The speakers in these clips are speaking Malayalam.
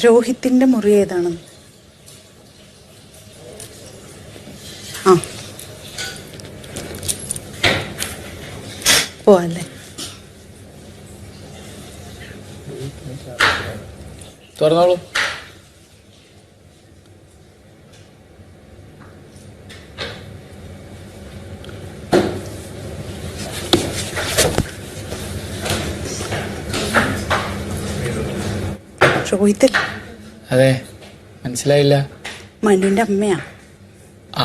രോഹിത്തിന്റെ മുറി ഏതാണ്? ആ പോവല്ലേ? തുറന്നോളൂ. രോഹിത് അതെ, മനസ്സിലായില്ല. മനുവിന്റെ അമ്മയാ. ആ,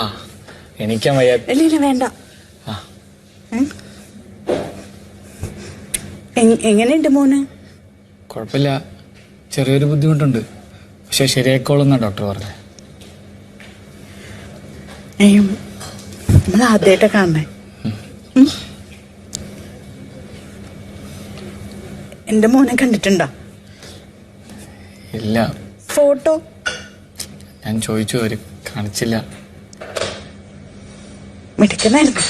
എനിക്കാ വയ്യ. ഇല്ല വേണ്ട. എങ്ങനെയുണ്ട് മോന്? കുഴപ്പമില്ല, ചെറിയൊരു ബുദ്ധിമുട്ടുണ്ട്. പക്ഷെ ശരിയായിക്കോളുന്നാ ഡോക്ടർ പറഞ്ഞത്. നമ്മൾ ആദ്യമായിട്ടാ കാണണേ. എന്റെ മോനെ കണ്ടിട്ടുണ്ടോ? ഇല്ല. ഫോട്ടോ ഞാൻ ചോദിച്ചു, അവര് കാണിച്ചില്ല. മിടുക്കനായിരുന്നു,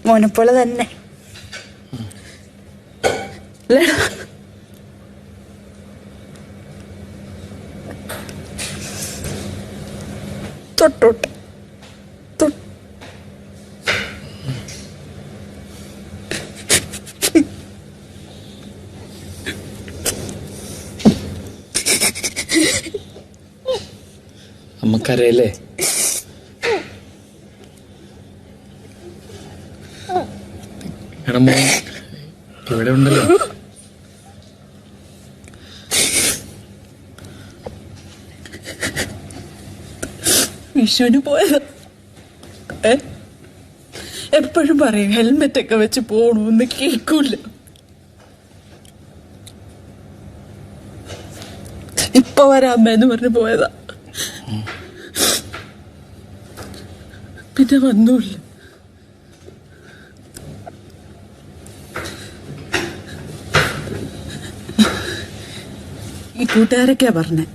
മോനെപ്പോലെ തന്നെ. തൊട്ടോട്ട് അമ്മക്കറിയല്ലേ? എടാ മോൻ ഇവിടെ ഉണ്ടല്ലോ. വിഷുവിന് പോയത് എപ്പോഴും പറയും ഹെൽമെറ്റ് ഒക്കെ വെച്ച് പോണൂന്ന്, കേൾക്കൂല. ഇപ്പൊ വരാമ്മന്ന് പറഞ്ഞ് പോയതാ, പിന്നെ വന്നൂല്ല. ഈ കൂട്ടുകാരൊക്കെയാ പറഞ്ഞേ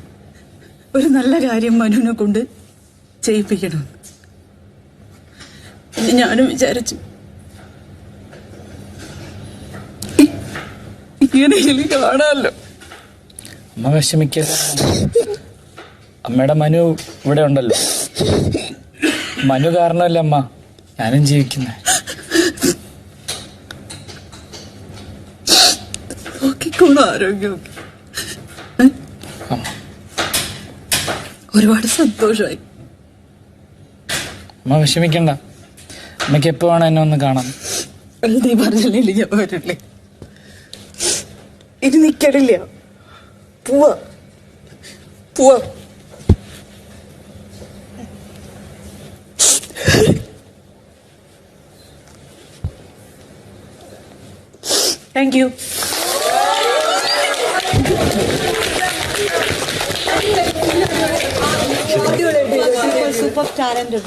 ഒരു നല്ല കാര്യം മനുവിനെ കൊണ്ട് ചെയ്യിപ്പിക്കണം. പിന്നെ ഞാനും വിചാരിച്ചു ഇങ്ങനെ കാണാമല്ലോ. അമ്മ വിഷമിക്ക. അമ്മയുടെ മനു ഇവിടെ ഉണ്ടല്ലോ. മനു കാരണമല്ലേ അമ്മ ഞാനും ജീവിക്കുന്നേ. നോക്കിക്കോണോ ആരോഗ്യമൊക്കെ. ഒരുപാട് സന്തോഷമായി. അമ്മ വിഷമിക്കണ്ട. അമ്മയ്ക്ക് എപ്പോ വേണം എന്നെ ഒന്ന് കാണാം. നീ പറഞ്ഞില്ലേ ഞാൻ വരില്ലേ? ഇനി നിക്കടില്ല, പോവാ പോവാ. Thank you. Super talent.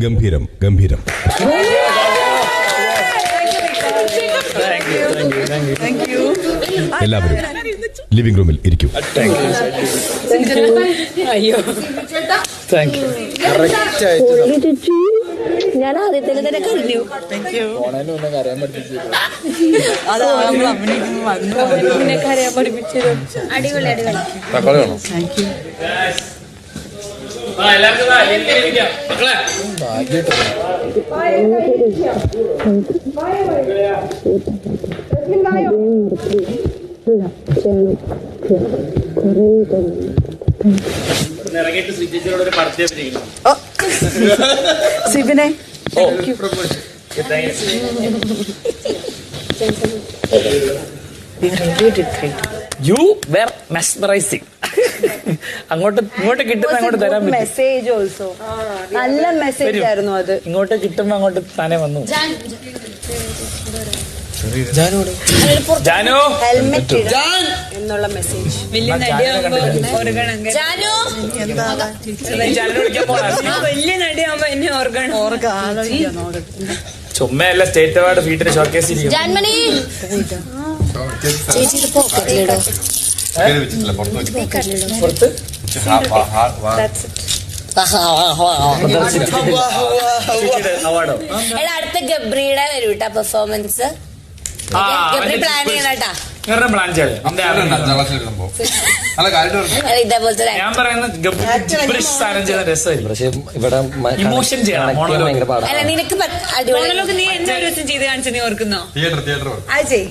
ഗംഭീരം ഗംഭീരം. എല്ലാവരും ലിവിംഗ് റൂമിൽ ഇരിക്കും. ഞാൻ ആദ്യത്തിൽ തന്നെ കഴിഞ്ഞു. കരയാൻ പഠിപ്പിച്ചത് അടിപൊളി അടിപൊളി. സിബിനെ യു വെർ മെസ്മറൈസിംഗ്. അങ്ങോട്ട് ഇങ്ങോട്ട് കിട്ടുന്ന അങ്ങോട്ട് തരാൻ പറ്റും. മെസ്സേജ് ഓൾസോ നല്ല മെസ്സേജ് ആയിരുന്നു അത്. ഇങ്ങോട്ട് കിട്ടുമ്പോ അങ്ങോട്ട് താനെ വന്നു. ജാനു ഹെൽമെറ്റ് എന്നുള്ള മെസ്സേജ്. വലിയ നടിയാകുമ്പോ എന്നെ ഓർഗണം. ചുമ്മയല്ല, സ്റ്റേറ്റ് അവാർഡ് വീട്ടിൽ ഷോക്കേസ് ഇരിക്കും. പുറത്ത് അവാർഡോ എടാ അടുത്ത ഗബ്രിയുടെ വരും കേട്ടാ പെർഫോമൻസ്. ഗബ്രി പ്ലാൻ ചെയ്യണട്ടാ. പ്ലാൻ ചെയ്ത് ഇതേപോലത്തെ ഞാൻ പറയുന്നത് ഗബ്രി സ്ഥാനം ചെയ്ത രസമായിരിക്കും. പക്ഷെ ഇവിടെ ഇമോഷൻ ചെയ്യണം. ഭയങ്കര പാടാണ്. അല്ല നിനക്ക് അടിപൊളി നീ എന്നാ ഒരു ദിവസം ചെയ്ത് കാണിച്ചു നീ ഓർക്കുന്നോ? തിയേറ്റർ അത് ചെയ്.